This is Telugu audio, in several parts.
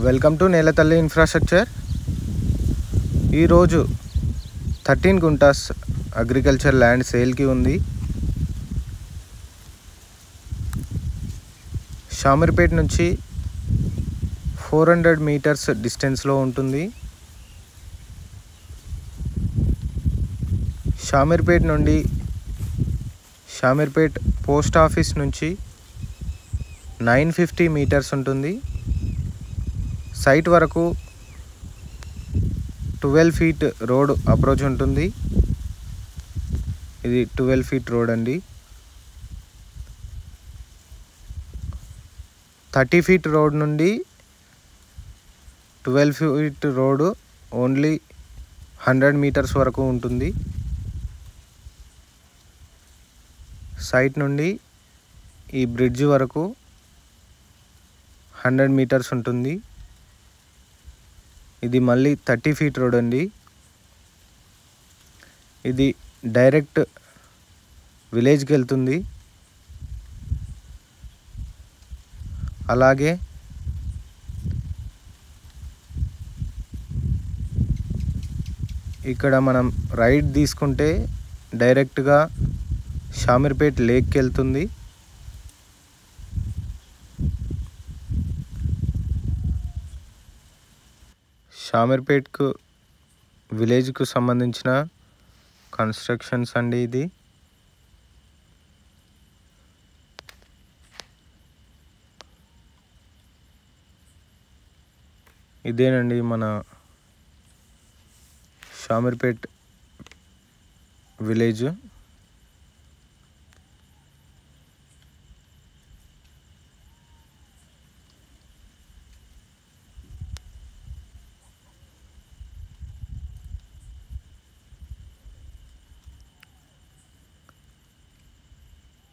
వెల్కమ్ టు నేలతల్లి ఇన్ఫ్రాస్ట్రక్చర్. ఈరోజు 13 గుంటాస్ అగ్రికల్చర్ ల్యాండ్ సేల్కి ఉంది. షామీర్పేట్ నుంచి 400 మీటర్స్ డిస్టెన్స్లో ఉంటుంది. షామీర్పేట్ నుండి షామీర్పేట్ పోస్ట్ ఆఫీస్ నుంచి 950 మీటర్స్ ఉంటుంది. సైట్ వరకు 12 ఫీట్ రోడ్ అప్రోచ్ ఉంటుంది. ఇది 12 ఫీట్ రోడ్ అండి. 30 ఫీట్ రోడ్ నుండి 12 ఫీట్ రోడ్ ఓన్లీ 100 మీటర్స్ వరకు ఉంటుంది. సైట్ నుండి ఈ బ్రిడ్జ్ వరకు 100 మీటర్స్ ఉంటుంది. ఇది మళ్ళీ 30 ఫీట్ రోడ్ అండి. ఇది డైరెక్ట్ విలేజ్కి వెళ్తుంది. అలాగే ఇక్కడ మనం రైట్ తీసుకుంటే డైరెక్ట్గా షామీర్పేట్ లేక్కి వెళ్తుంది. షామీర్పేట్కు విలేజ్కు సంబంధించిన కన్స్ట్రక్షన్స్ అండి. ఇది ఇదేనండి మన షామీర్పేట్ విలేజ్.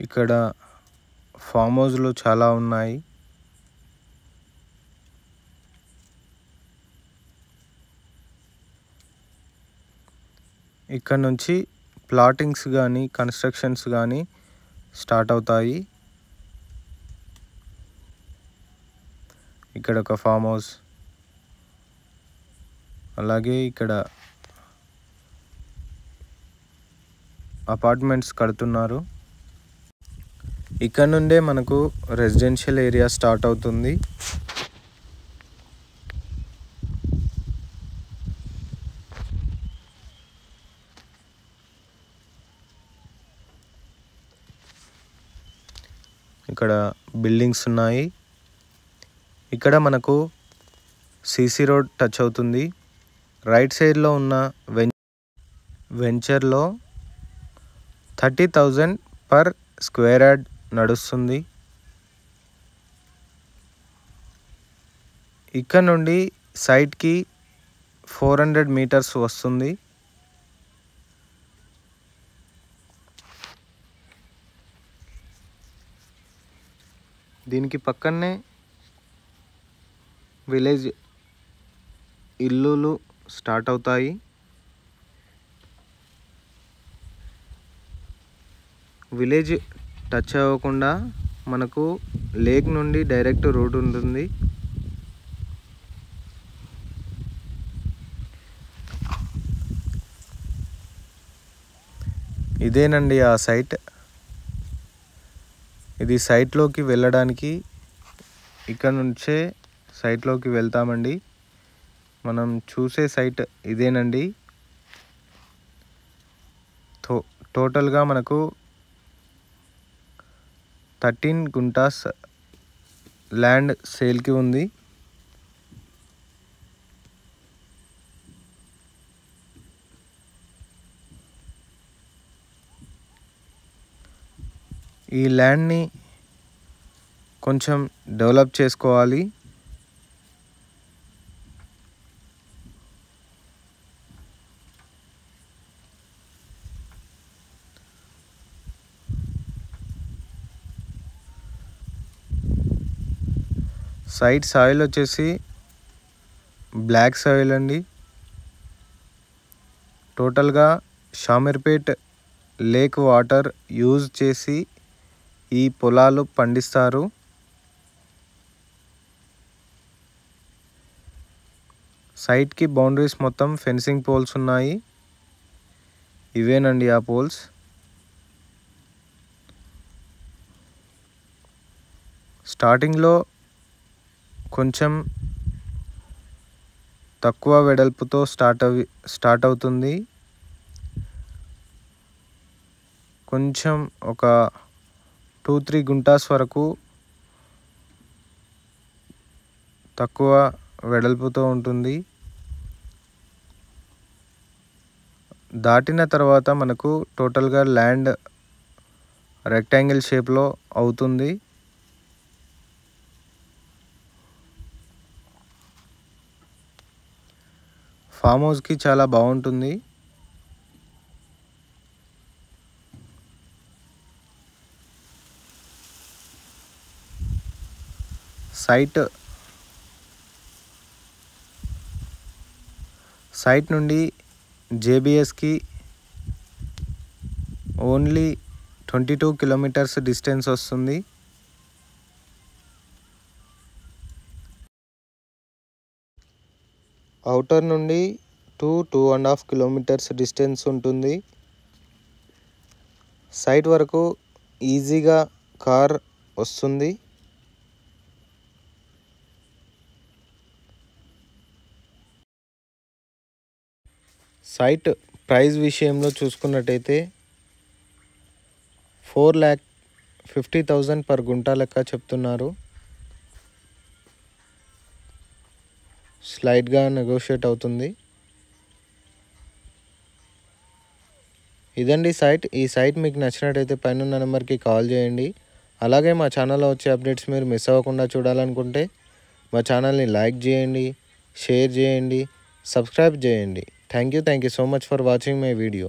ఇక్కడ ఫామ్ హౌస్లు చాలా ఉన్నాయి. ఇక్కడ నుంచి ప్లాటింగ్స్ కానీ కన్స్ట్రక్షన్స్ కానీ స్టార్ట్ అవుతాయి. ఇక్కడ ఒక ఫామ్ హౌస్, అలాగే ఇక్కడ అపార్ట్మెంట్స్ కడుతున్నారు. ఇక్కడ నుండే మనకు రెసిడెన్షియల్ ఏరియా స్టార్ట్ అవుతుంది. ఇక్కడ బిల్డింగ్స్ ఉన్నాయి. ఇక్కడ మనకు సిసి రోడ్ టచ్ అవుతుంది. రైట్ సైడ్లో ఉన్న వెంచర్లో 30,000 పర్ స్క్వేర్ యార్డ్ నడుస్తుంది. ఇక్కడ నుండి సైట్కి 400 మీటర్స్ వస్తుంది. దీనికి పక్కనే విలేజ్ ఇల్లులు స్టార్ట్ అవుతాయి. విలేజ్ టచ్ అవ్వకుండా మనకు లేక్ నుండి డైరెక్ట్ రోడ్ ఉంటుంది. ఇదేనండి ఆ సైట్. ఇది సైట్లోకి వెళ్ళడానికి ఇక్కడ నుంచే సైట్లోకి వెళ్తామండి. మనం చూసే సైట్ ఇదేనండి. టోటల్గా మనకు 13 గుంటాస్ ల్యాండ్ సేల్కి ఉంది. ఈ ల్యాండ్ని కొంచెం డెవలప్ చేసుకోవాలి. సైట్ సాయిల్ వచ్చేసి బ్లాక్ సాయిల్ అండి. టోటల్గా షామీర్పేట్ లేక్ వాటర్ యూజ్ చేసి ఈ పొలాలు పండిస్తారు. సైట్కి బౌండరీస్ మొత్తం ఫెన్సింగ్ పోల్స్ ఉన్నాయి. ఇవేనండి ఆ పోల్స్. స్టార్టింగ్లో కొంచెం తక్కువ వెడల్పుతో స్టార్ట్ అవుతుంది. కొంచెం ఒక 2-3 గుంటాస్ వరకు తక్కువ వెడల్పుతో ఉంటుంది. దాటిన తర్వాత మనకు టోటల్గా ల్యాండ్ రెక్టాంగిల్ షేప్లో అవుతుంది. ఫామ్ హౌస్కి చాలా బాగుంటుంది. సైట్ నుండి జేబిఎస్కి ఓన్లీ 22 కిలోమీటర్స్ డిస్టెన్స్ వస్తుంది. అవుటర్ నుండి 2-2.5 కిలోమీటర్స్ డిస్టెన్స్ ఉంటుంది. సైట్ వరకు ఈజీగా కార్ వస్తుంది. సైట్ ప్రైస్ విషయంలో చూసుకున్నట్టయితే 4,50,000 పర్ గుంటా లెక్క చెప్తున్నారు. స్లైడ్గా నెగోషియేట్ అవుతుంది. ఇదండి సైట్. ఈ సైట్ మీకు నచ్చినట్టయితే పైన నెంబర్కి కాల్ చేయండి. అలాగే మా ఛానల్లో వచ్చే అప్డేట్స్ మీరు మిస్ అవ్వకుండా చూడాలనుకుంటే మా ఛానల్ని లైక్ చేయండి, షేర్ చేయండి, సబ్స్క్రైబ్ చేయండి. Thank you so much for watching my video.